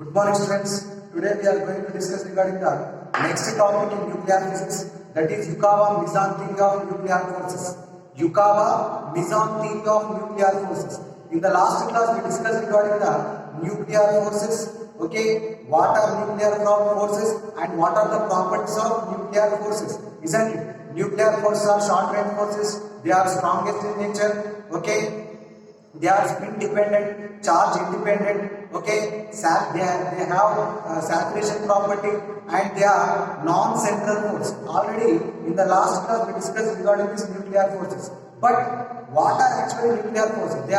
Good morning, students. Today we are going to discuss regarding the next topic in nuclear physics, that is Yukawa meson theory of nuclear forces. Yukawa meson theory of nuclear forces. In the last class we discussed regarding the nuclear forces. Okay, what are nuclear forces and what are the properties of nuclear forces? Isn't it? Nuclear forces are short range forces. They are strongest in nature. Okay. They are spin dependent, charge independent, okay, they have saturation property, and they are non-central force. Already in the last class we discussed regarding these nuclear forces. But what are actually nuclear forces? We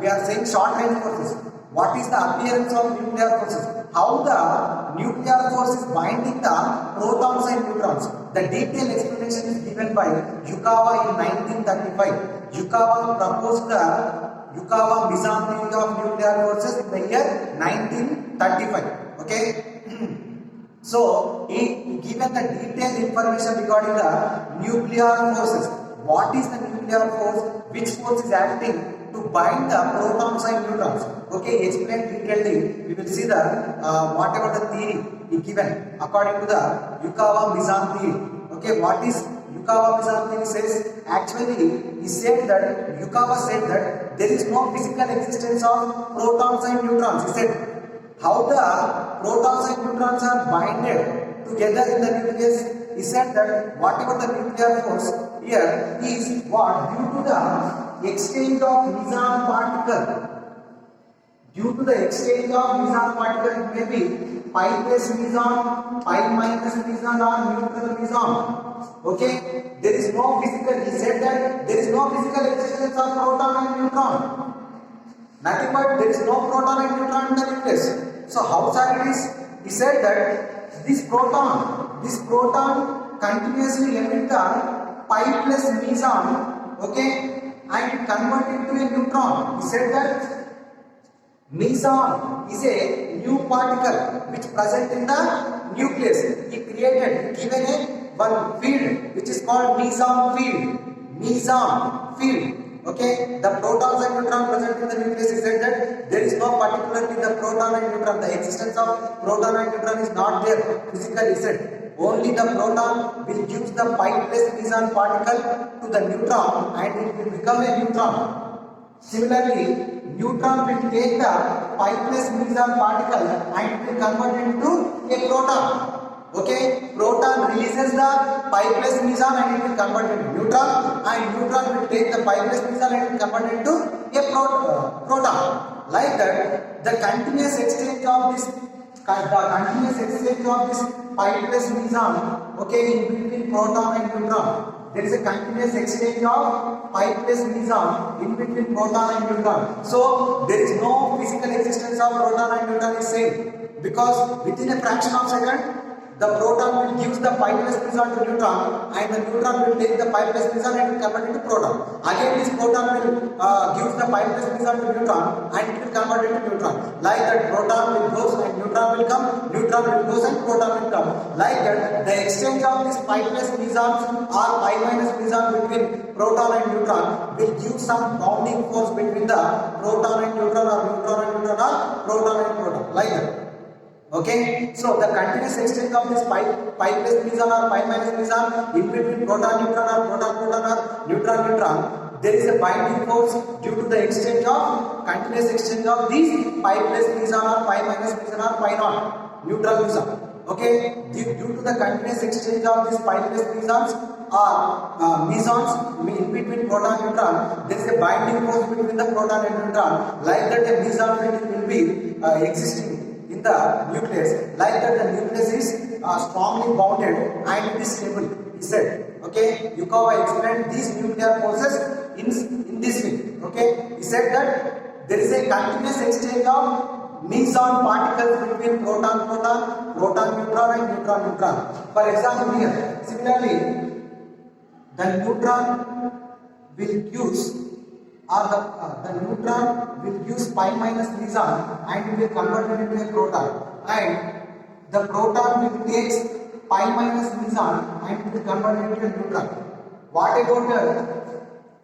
are saying short range forces. What is the appearance of nuclear forces? How the nuclear force is binding the protons and neutrons. The detailed explanation is given by Yukawa in 1935. Yukawa proposed the Yukawa meson theory of nuclear forces in the year 1935. Okay. So, he given the detailed information regarding the nuclear forces. What is the nuclear force? Which force is acting to bind the protons and neutrons? Okay, explain detailedly. We will see the whatever the theory he given according to the Yukawa meson theory. Okay, what is Yukawa meson theory says? Actually, Yukawa said that there is no physical existence of protons and neutrons. He said how the protons and neutrons are binded together in the nucleus. He said that whatever the nuclear force here is what due to the exchange of meson particle. Due to the exchange of meson particle, it may be pi plus meson, pi minus meson, or neutral meson. Okay, there is no physical. He said that there is no physical existence of proton and neutron. Nothing but there is no proton and neutron in the nucleus. So how sad it is? He said that this proton continuously emit the pi plus meson. Okay, and convert into a neutron. He said that meson is a new particle which present in the nucleus. He given a one field which is called meson field. Meson field. Okay, the protons and neutrons present in the nucleus. He said that there is no particularity the proton and neutron. The existence of proton and neutron is not there physically. He said only the proton will use the pi plus meson particle to the neutron and it will become a neutron. Similarly, neutron will take the pi plus meson particle and it will convert into a proton. Okay, proton releases the pi plus meson and it will convert into neutron, and neutron will take the pi plus meson and it will convert into a proton. Like that, the continuous exchange of this pi plus meson, okay, in between proton and neutron. There is a continuous exchange of pi plus meson in between proton and neutron. So there is no physical existence of proton and neutron is same, because within a fraction of second the proton will give the pi plus meson to neutron and the neutron will take the pi plus meson and convert into proton. Again this proton will give the pi plus meson to neutron and it will convert into neutron. Like that, proton will go and neutron will come, neutron will go and proton will come. Like that, the exchange of this pi plus mesons or pi minus meson between proton and neutron will give some bounding force between the proton and neutron, or neutron and neutron, or proton and proton. Like that. Okay, so the continuous exchange of this pi plus meson or pi minus meson in between proton neutron or proton or neutron, there is a binding force due to the exchange of continuous exchange of these pi plus meson or pi minus meson or pi naught neutral meson. Okay, due to the continuous exchange of these pi plus mesons or mesons in between proton and neutron, there is a binding force between the proton and neutron. Like that, a meson field will be existing in the nucleus. Like that, the nucleus is strongly bounded and it is stable. He said, okay, Yukawa explained these nuclear forces in this way. Okay, he said that there is a continuous exchange of meson particles between proton, neutron, and neutron. For example, here, similarly, the neutron will use the neutron will use pi minus meson and it will convert it into a proton, and the proton will take pi minus meson and it will convert it into a neutron. What about the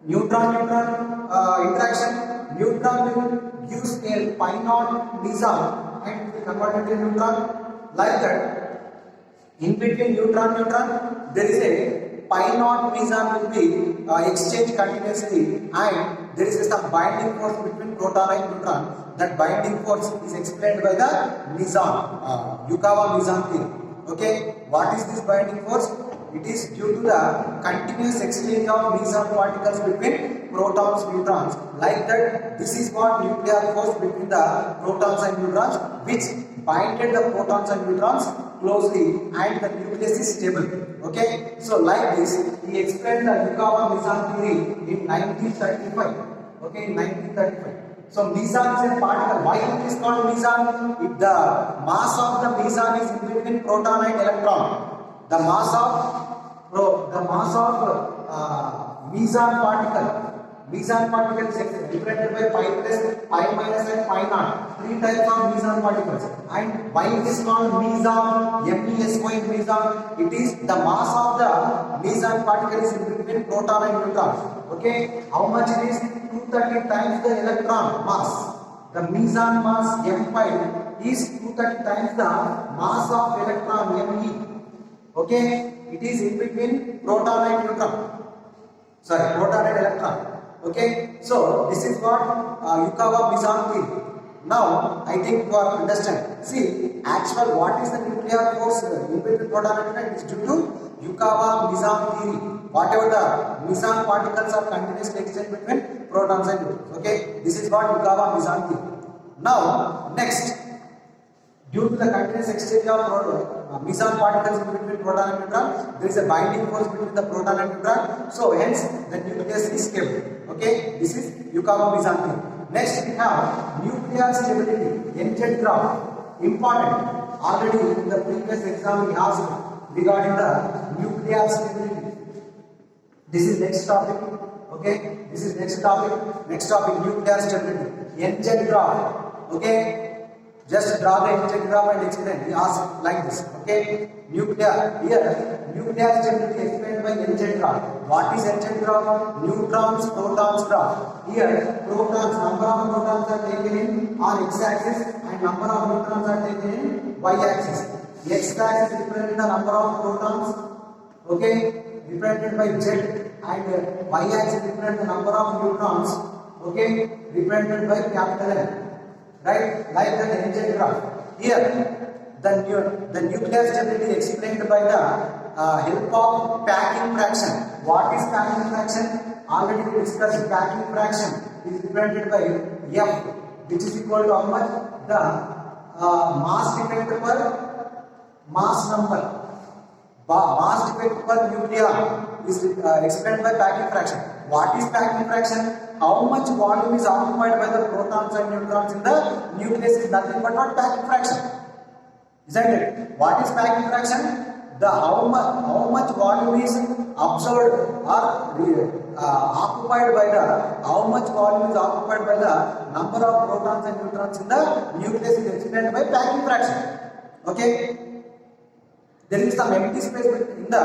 neutron interaction? Neutron will use a pi naught meson and it will convert into a neutron. Like that, in between neutron there is a pi naught meson will be exchanged continuously, and there is some binding force between proton and neutron. That binding force is explained by the meson, Yukawa meson theory. Okay, what is this binding force? It is due to the continuous exchange of meson particles between protons, neutrons. Like that, this is what nuclear force between the protons and neutrons, which binded the protons and neutrons closely, and the nucleus is stable. Okay, so like this, he explained the Yukawa meson theory in 1935. Okay, in 1935. So meson is a particle. Why it is called meson? If the mass of the meson is in between proton and electron, the mass of meson particle is represented by pi plus, pi minus, and pi naught. Three types of meson particles. And why it is called meson? M-E-S-O-N, meson. It is the mass of the meson particle is in between proton and neutron. Okay, how much it is? 230 times the electron mass. The meson mass m pi is 230 times the mass of electron me. Okay, it is in between proton and neutron. Sorry, proton and electron. Okay, so this is what Yukawa meson theory. Now I think you are understand. See, actual what is the nuclear force in between proton and neutron? It is due to Yukawa meson theory. Whatever the meson particles are continuously exchanged between protons and neutrons. Okay, this is what Yukawa meson theory. Now next, due to the continuous exchange of meson particles in between proton and neutron, there is a binding force between the proton and neutron. So hence the nucleus is stable. Okay, this is Yukawa meson theory. Next we have nuclear stability, NZ graph. Important. Already in the previous exam we asked regarding the nuclear stability. This is next topic. Okay, this is next topic. Next topic, nuclear stability, NZ graph. Okay, just draw the NZ graph and explain. We ask like this. Okay, nuclear stability explained by NZ graph. What is NZ graph? Neutrons, protons graph. Here, protons, number of protons are taken in on x-axis and number of neutrons are taken in y-axis. X-axis represents the number of protons. Okay, represented by Z, and y-axis represents the number of neutrons. Okay, represented by capital N. Right, like the NZ graph. Here, the nuclear stability explained by the help of packing fraction. What is packing fraction? Already we discussed. Packing fraction is represented by F, which is equal to how much? The mass defect per mass number. Mass defect per nucleon is explained by packing fraction. What is packing fraction? How much volume is occupied by the protons and neutrons in the nucleus is nothing but what? Packing fraction. Isn't it? What is packing fraction? The how much volume is absorbed or occupied by the number of protons and neutrons in the nucleus is explained by packing fraction. Okay, there is some empty space in the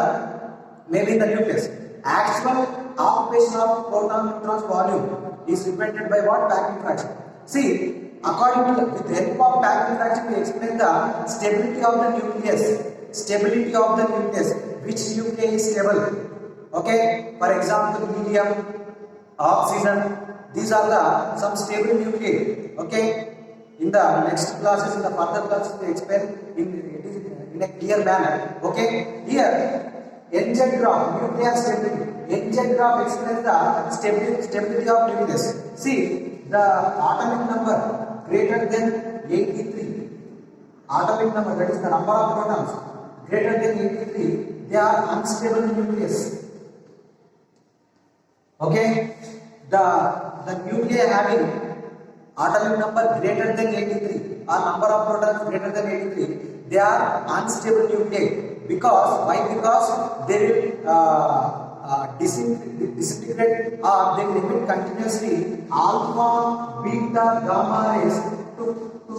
maybe in the nucleus. Actual occupation of proton neutrons volume is represented by what? Packing fraction. See, according to with the help of packing fraction, we explain the stability of the nucleus. Stability of the nucleus. Which nucleus is stable? Okay, for example, helium, oxygen. These are the some stable nuclei. Okay, in the next classes, in the further classes, we explain in a clear manner. Okay, here NZ graph, nuclear stability. NZ graph explains the stability of nucleus. See, the atomic number greater than 83. Atomic number, that is the number of protons greater than 83, they are unstable nucleus. Okay, the nuclei having atomic number greater than 83 or number of protons greater than 83, they are unstable nuclei. Because why? Because they will disintegrate or they will emit continuously alpha, beta, gamma rays to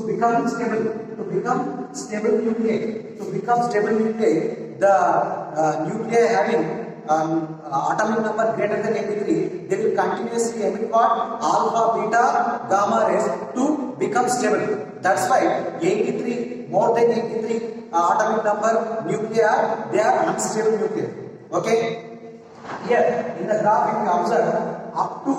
become stable. To become stable nuclei. To become stable nuclei, the nuclei having atomic number greater than 83, they will continuously emit what? Alpha, beta, gamma rays to becomes stable. That's why 83, more than 83 atomic number nuclei, they are unstable nuclei. Okay. Here in the graph, if you observe, up to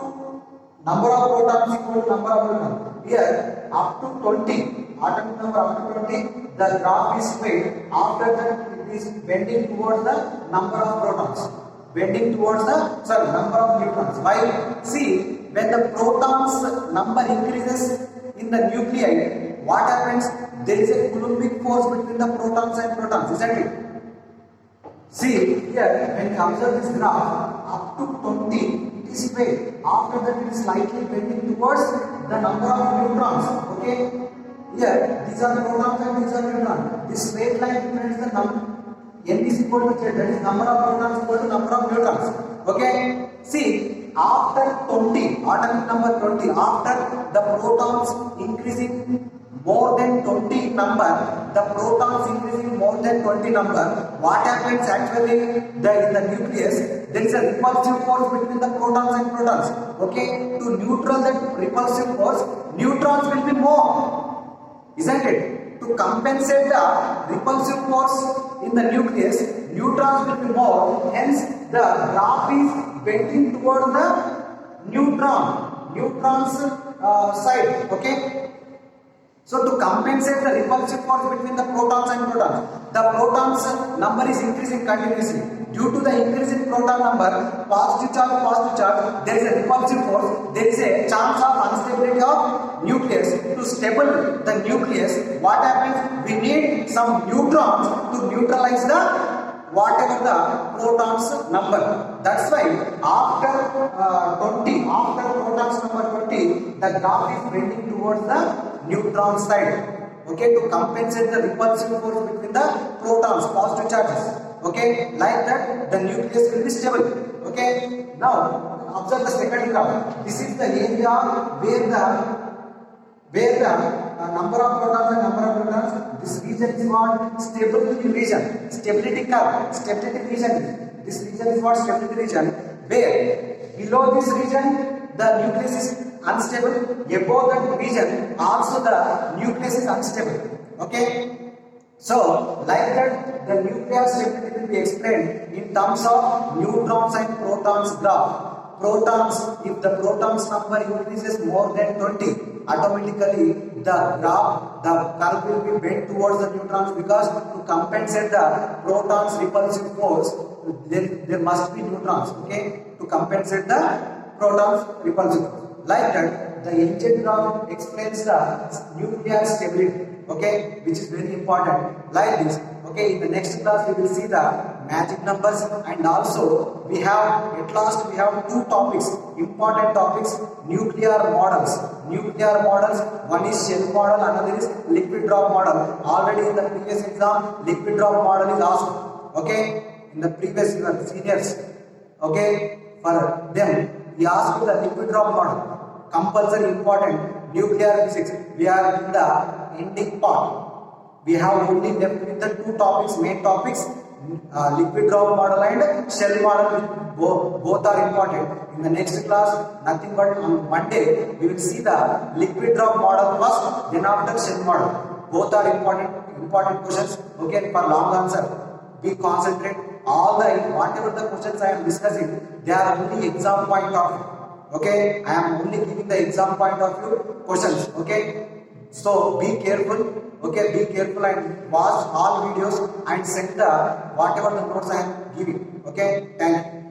number of protons equal to number of neutrons. Here up to 20, atomic number up to 20, the graph is straight. After that, it is bending towards the number of protons. Bending towards the number of neutrons. Why? See, when the protons number increases in the nuclei, what happens? There is a Coulombic force between the protons and protons, isn't it? See, here when you observe this graph, up to 20, it is straight. After that, it is slightly bending towards the number of neutrons. Okay? Here, these are protons and these are neutrons. This straight line represents the number. N is equal to Z, that is number of protons equal to number of neutrons. Okay? See, after 20, atomic number 20, after the protons increasing more than 20 number, the protons increasing more than 20 number, what happens actually in the nucleus? There is a repulsive force between the protons and protons. Okay? To neutral that repulsive force, neutrons will be more. Isn't it? To compensate the repulsive force in the nucleus, neutrons will be more. Hence, the graph is bending towards the neutron's side. Okay. So to compensate the repulsive force between the protons and protons, the protons number is increasing continuously. Due to the increase in proton number, positive charge, there is a repulsive force, there is a chance of unstability of nucleus. To stable the nucleus, what happens? We need some neutrons to neutralize the whatever the protons number. That's why after 20, after protons number 20, the graph is bending towards the neutron side. Okay, to compensate the repulsive force between the protons, positive charges. Okay, like that the nucleus will be stable. Okay, now observe the second graph. This is the area where the number of protons and number of neutrons. This region is what? Stability region. Stability curve. Stability region. This region is what? Stability region. Where below this region the nucleus is unstable. Above that region also the nucleus is unstable. Okay. So, like that, the nuclear stability will be explained in terms of neutrons and protons graph. Protons, if the protons number increases more than 20, automatically the curve will be bent towards the neutrons, because to compensate the protons repulsive force, there must be neutrons. Okay, to compensate the protons repulsive force. Like that, the engine graph explains the nuclear stability. Okay, which is very important. Like this. Okay, in the next class we will see the magic numbers, and also we have two topics, important topics: nuclear models. Nuclear models. One is shell model, another is liquid drop model. Already in the previous exam, liquid drop model is asked. Okay, in the previous seniors. Okay, for them we asked the liquid drop model. Compulsory important. Nuclear physics. We are in the ending part. We have only left with the two topics, main topics, liquid drop model and shell model. Both are important. In the next class, nothing but on Monday, we will see the liquid drop model first, then after shell model. Both are important questions. Okay, for long answer, be concentrate. All the whatever the questions I am discussing, they are only exam point of view. Okay, I am only giving the exam point of view questions. Okay, so be careful. Okay, be careful and watch all videos and send the whatever the notes I am giving. Okay, thank you.